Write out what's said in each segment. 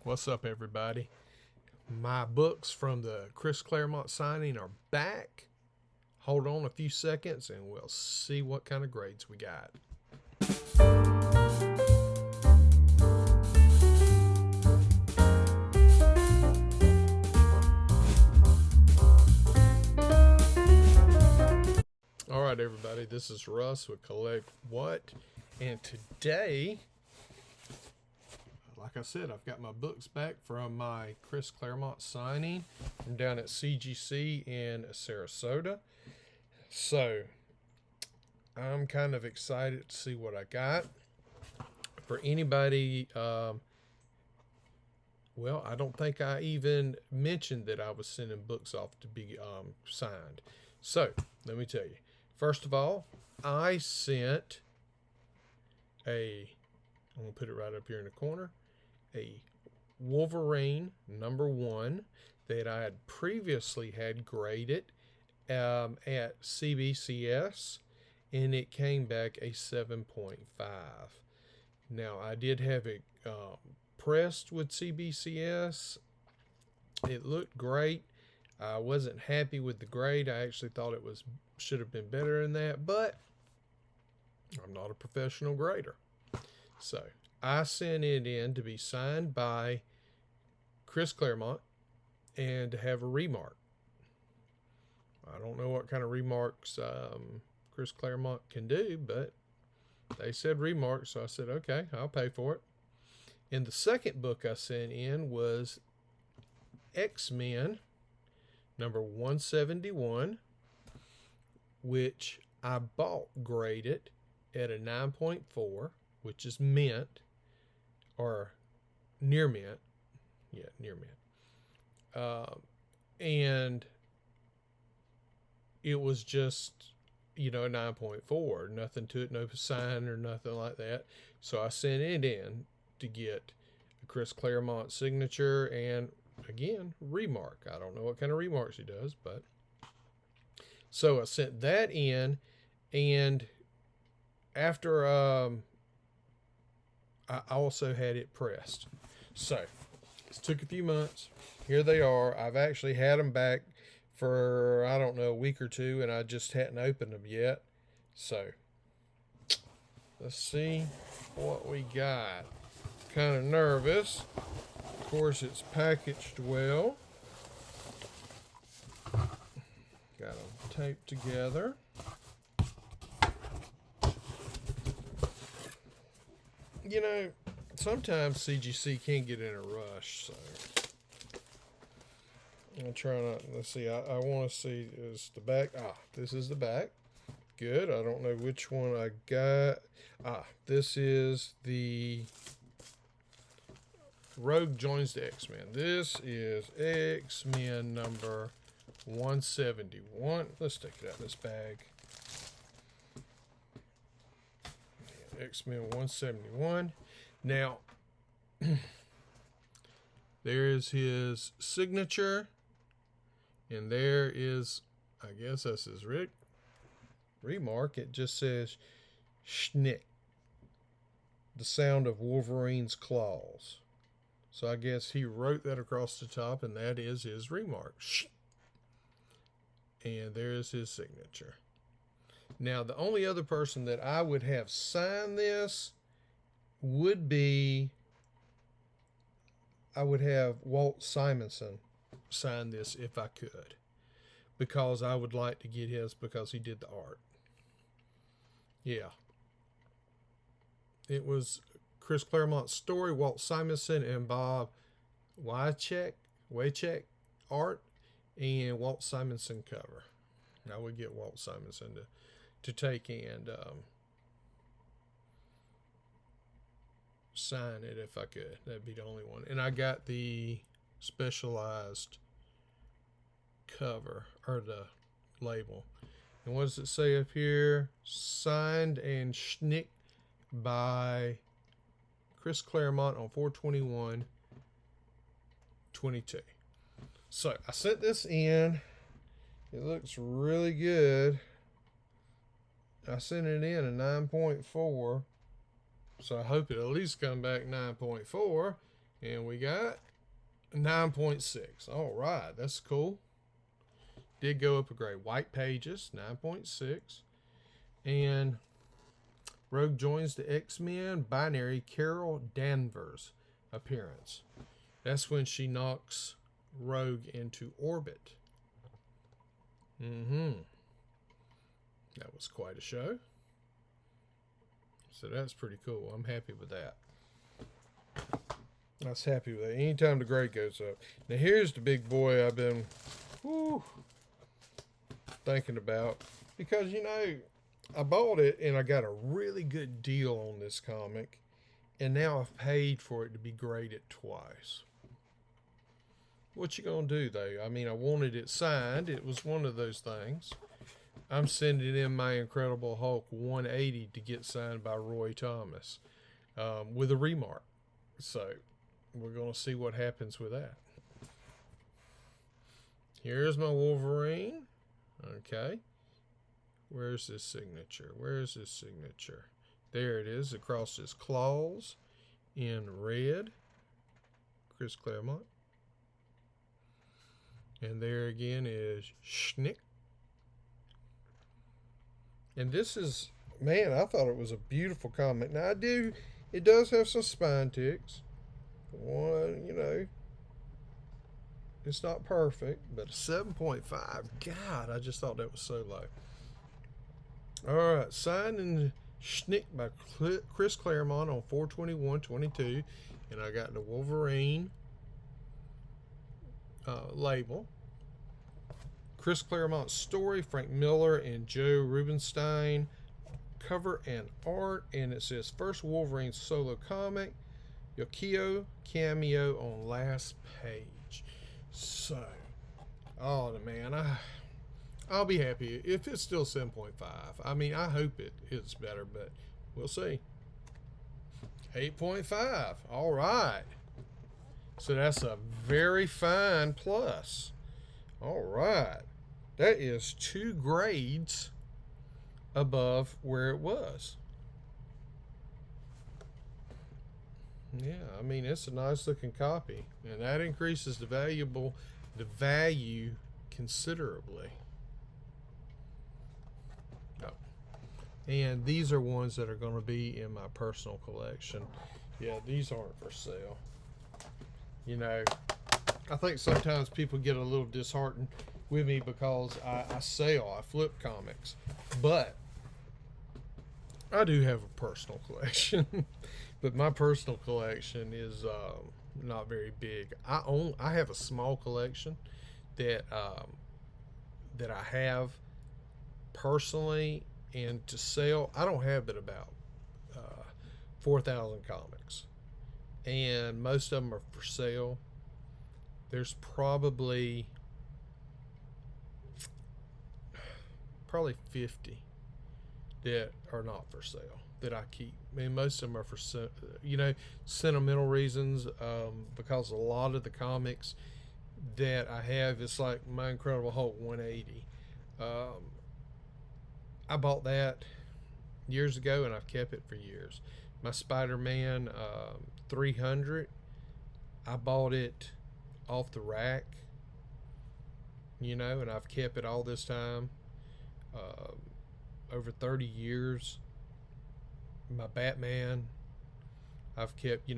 What's up, everybody? My books from the Chris Claremont signing are back. Hold on a few seconds and we'll see what kind of grades we got. All right, everybody, this is Russ with Collect What, and today, like I said, I've got my books back from my Chris Claremont signing from down at CGC in Sarasota. So I'm kind of excited to see what I got. For anybody, well, I don't think I even mentioned that I was sending books off to be signed. So let me tell you. First of all, I sent I'm going to put it right up here in the corner, a Wolverine #1 that I had previously had graded at CBCS, and it came back a 7.5. Now, I did have it pressed with CBCS. It looked great. I wasn't happy with the grade. I actually thought it should have been better than that, but I'm not a professional grader. So I sent it in to be signed by Chris Claremont and to have a remark. I don't know what kind of remarks Chris Claremont can do, but they said remark, so I said, okay, I'll pay for it. And the second book I sent in was X-Men #171, which I bought graded at a 9.4, which is mint, or near mint. Yeah, near mint. And it was just, a 9.4, nothing to it, no sign or nothing like that. So I sent it in to get a Chris Claremont signature and, again, remark. I don't know what kind of remarks he does, but so I sent that in, and after I also had it pressed. So it took a few months. Here they are. I've actually had them back for, I don't know, a week or two, and I just hadn't opened them yet. So let's see what we got. Kind of nervous. Of course, it's packaged well. Got them taped together. Sometimes CGC can get in a rush, so I'll try not. Let's see. I want to see, is the back. This is the back. Good. I don't know which one I got. This is the Rogue joins the X-Men. This is X-Men #171. Let's take it out of this bag. X-Men 171. Now, there is his signature, and there is, I guess that's his remark. It just says, "Schnick," the sound of Wolverine's claws. So I guess he wrote that across the top, and that is his remark. And there's his signature. Now, the only other person that I would have sign this would be, I would have Walt Simonson sign this if I could, because I would like to get his because he did the art. Yeah. It was Chris Claremont's story, Walt Simonson and Bob Wycheck art, and Walt Simonson cover. I would get Walt Simonson to take and sign it if I could. That'd be the only one. And I got the specialized cover, or the label. And what does it say up here? Signed and schnicked by Chris Claremont on 4/21/22. So I sent this in. It looks really good. I sent it in a 9.4. So I hope it at least come back 9.4. And we got 9.6. All right, that's cool. Did go up a grade. White Pages, 9.6. And Rogue joins the X-Men Binary Carol Danvers appearance. That's when she knocks Rogue into orbit. That was quite a show. So that's pretty cool. I'm happy with that. I was happy with that. Anytime the grade goes up. Now here's the big boy I've been thinking about. Because, you know, I bought it and I got a really good deal on this comic. And now I've paid for it to be graded twice. What you gonna do though? I mean, I wanted it signed. It was one of those things. I'm sending in my Incredible Hulk 180 to get signed by Roy Thomas with a remark. So we're going to see what happens with that. Here's my Wolverine. Okay. Where's his signature? Where's his signature? There it is across his claws in red. Chris Claremont. And there again is Schnick. And this is, man, I thought it was a beautiful comic. Now, it does have some spine ticks. One, you know, it's not perfect, but a 7.5. God, I just thought that was so low. All right, signed and Schnick by Chris Claremont on 4/21/22. And I got the Wolverine label. Chris Claremont's story, Frank Miller and Joe Rubinstein, cover and art, and it says first Wolverine solo comic, Yukio cameo on last page. So, oh man, I'll be happy if it's still 7.5. I mean, I hope it's better, but we'll see. 8.5. All right. So that's a very fine plus. All right. That is 2 grades above where it was. Yeah, I mean, it's a nice looking copy. And that increases the value considerably. Oh. And these are ones that are going to be in my personal collection. Yeah, these aren't for sale. You know, I think sometimes people get a little disheartened with me because I flip comics, but I do have a personal collection. But my personal collection is not very big. I have a small collection that that I have personally, and to sell, I don't have but about 4,000 comics, and most of them are for sale. There's probably 50 that are not for sale that I keep. I mean, most of them are for sentimental reasons, because a lot of the comics that I have, it's like my Incredible Hulk 180. I bought that years ago and I've kept it for years. My Spider-Man 300, I bought it off the rack, and I've kept it all this time, over 30 years. My Batman, I've kept,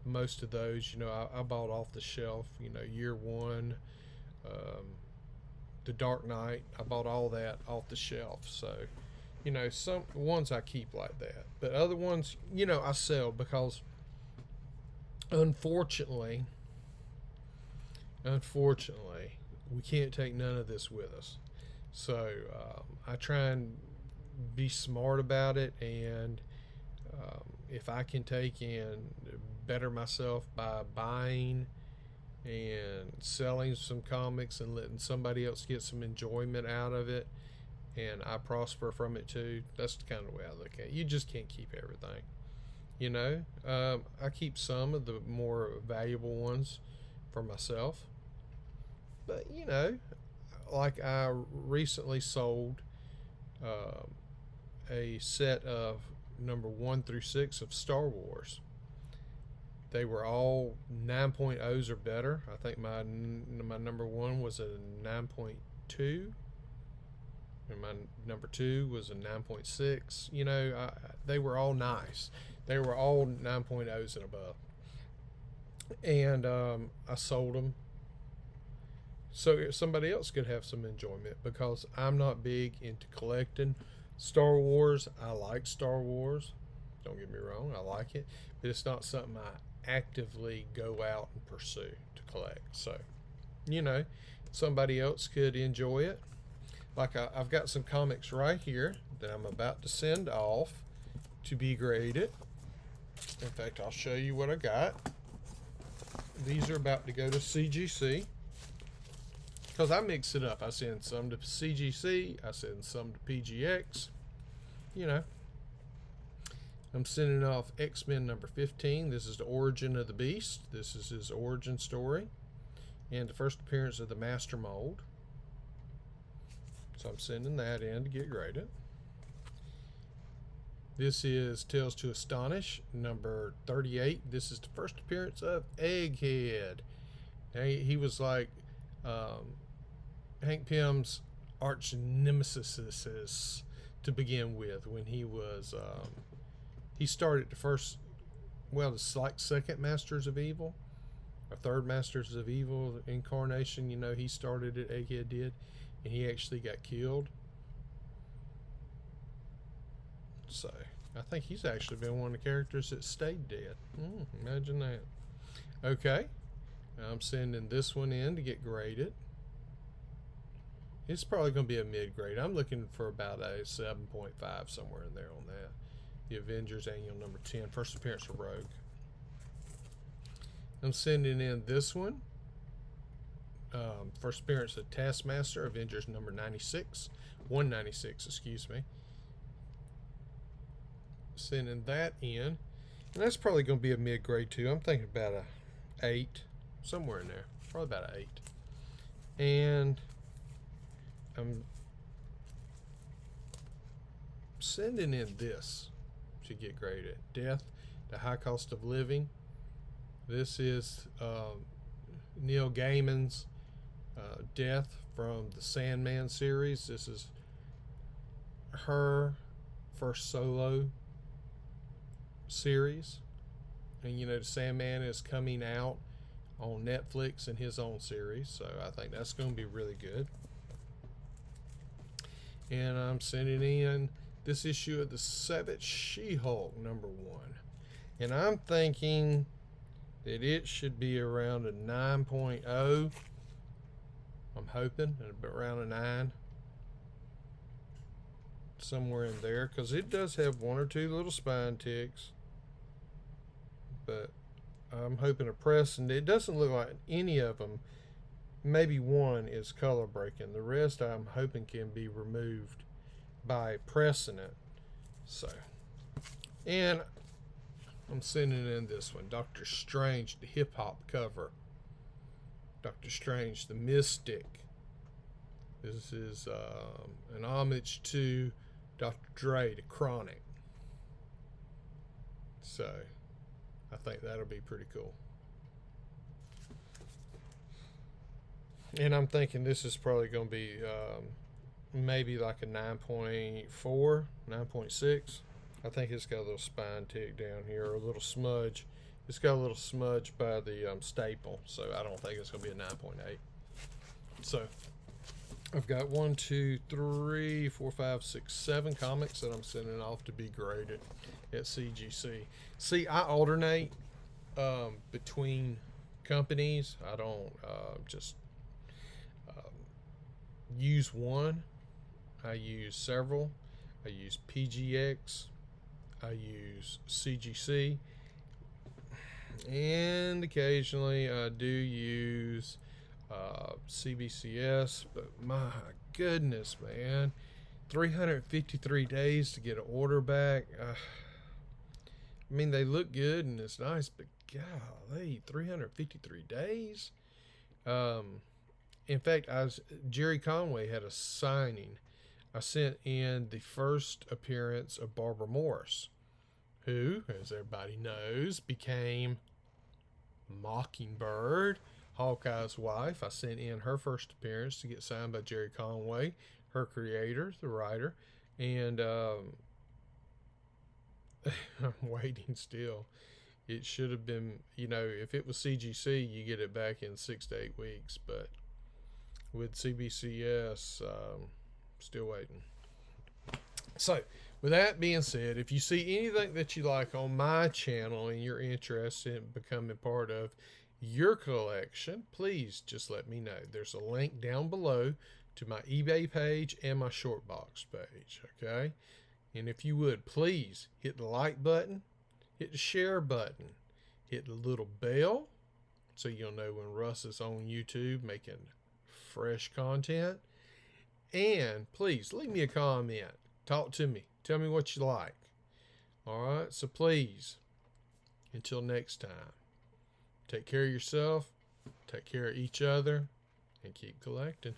most of those, I bought off the shelf, year one. The Dark Knight, I bought all that off the shelf. So, some ones I keep like that, but other ones, I sell because unfortunately, we can't take none of this with us. So I try and be smart about it, and if I can take and better myself by buying and selling some comics and letting somebody else get some enjoyment out of it, and I prosper from it too, that's the kind of way I look at it. You just can't keep everything. I keep some of the more valuable ones for myself, but like I recently sold a set of number 1 through 6 of Star Wars, They were all 9.0s or better. I think my number one was a 9.2, and my number two was a 9.6. You know, they were all nice. They were all 9.0s and above. And I sold them so somebody else could have some enjoyment, because I'm not big into collecting Star Wars. I like Star Wars. Don't get me wrong, I like it, but it's not something I actively go out and pursue to collect. So, you know, somebody else could enjoy it. Like I've got some comics right here that I'm about to send off to be graded. In fact, I'll show you what I got. These are about to go to CGC, because I mix it up. I send some to CGC, I send some to PGX. You know, I'm sending off X-Men number 15. This is the origin of the Beast. This is his origin story and the first appearance of the Master Mold. So I'm sending that in to get graded. This is Tales to Astonish number 38. This is the first appearance of Egghead. He was like Hank Pym's arch nemesis to begin with, when he was he started the first, well, it's like second Masters of Evil or third Masters of Evil incarnation. You know, he started it, Egghead did, and he actually got killed. So I think he's actually been one of the characters that stayed dead. Imagine that. Okay, I'm sending this one in to get graded. It's probably going to be a mid-grade. I'm looking for about a 7.5, somewhere in there on that. The Avengers Annual number 10, first appearance of Rogue. I'm sending in this one. First appearance of Taskmaster, Avengers number 96. 196, excuse me. Sending that in. And that's probably going to be a mid-grade too. I'm thinking about a 8, somewhere in there. Probably about an 8. And I'm sending in this to get graded. Death, the High Cost of Living. This is Neil Gaiman's Death from the Sandman series. This is her first solo series. And you know, the Sandman is coming out on Netflix in his own series, so I think that's going to be really good. And I'm sending in this issue of the Savage She-Hulk number 1, and I'm thinking that it should be around a 9.0. I'm hoping around a 9, somewhere in there, because it does have one or two little spine ticks, but I'm hoping a press, and it doesn't look like any of them. Maybe one is color breaking. The rest I'm hoping can be removed by pressing it. So, and I'm sending in this one, Doctor Strange, the hip hop cover. Doctor Strange, the Mystic. This is an homage to Dr. Dre, the Chronic. So, I think that'll be pretty cool. And I'm thinking this is probably going to be maybe like a 9.4, 9.6. I think it's got a little spine tick down here, or a little smudge. It's got a little smudge by the staple, so I don't think it's going to be a 9.8. So I've got 1, 2, 3, 4, 5, 6, 7 comics that I'm sending off to be graded at CGC. See, I alternate between companies. I don't just use one. I use several. I use PGX. I use CGC. And occasionally I do use CBCS. But my goodness, man. 353 days to get an order back. I mean, they look good and it's nice, but golly, 353 days? In fact, Jerry Conway had a signing. I sent in the first appearance of Barbara Morris, who, as everybody knows, became Mockingbird, Hawkeye's wife. I sent in her first appearance to get signed by Jerry Conway, her creator, the writer. And I'm waiting still. It should have been, if it was CGC, you get it back in 6 to 8 weeks. But with CBCS, still waiting. So, with that being said, if you see anything that you like on my channel and you're interested in becoming part of your collection, please just let me know. There's a link down below to my eBay page and my SHORTBOXED page, okay? And if you would, please hit the like button, hit the share button, hit the little bell so you'll know when Russ is on YouTube making fresh content. And please leave me a comment. Talk to me. Tell me what you like. All right? So please, until next time, take care of yourself, take care of each other, and keep collecting.